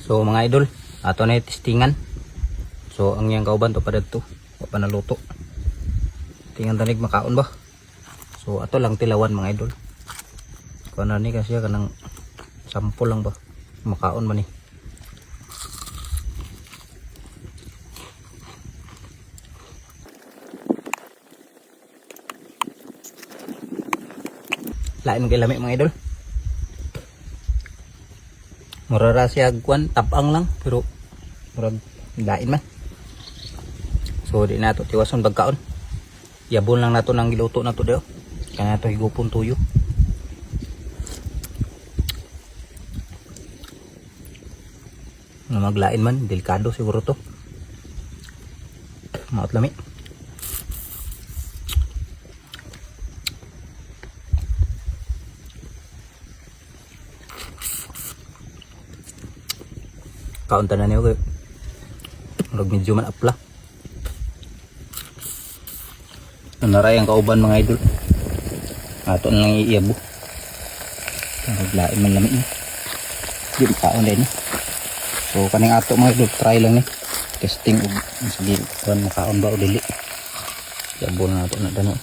So mga idol, ato na testingan. So ang yang kauban to pa dito, wa pa naluto. Tingan tanig makaon ba. So ato lang tilawan mga idol. Kuan ni kasi kanang sampol lang ba. Makaon man ni. Lain kay lami mga idol. Murara siya kuan tapang lang pero murag lain man. So di nato tiwason pagkaon. Yabon lang nato nang giluto nato dio. Kaya nato higupon tuyo. Na maglain man, delikado siguro to. Maot lami. Kaunta na niyo kayo. Murag medyo man apla. Naray ang kauban mga idol. Ato na lang iiyabo. Naglain man lami ni. Di kaon din. So kaning ato mga idol, try lang ni. Testing og sige kuan makaon ba o dili. Yabo na ato na dano.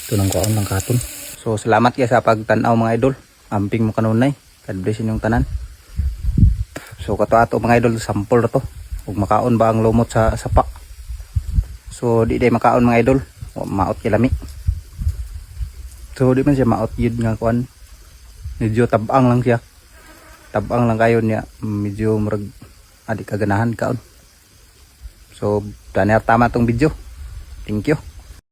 Ito nang kaon ng katon. So salamat kaya sa pagtan-aw mga idol. Amping mo kanunay. God bless inyong tanan. So kato ato mga idol, sample na to. Ug makaon ba ang lumot sa sapa. So di day makaon mga idol. Maot kilami. So di man siya maot yun nga kuan. Medyo tabang lang siya. Tabang lang kayo niya. Medyo murag adik kaganahan kaon. So tama tong video. Thank you.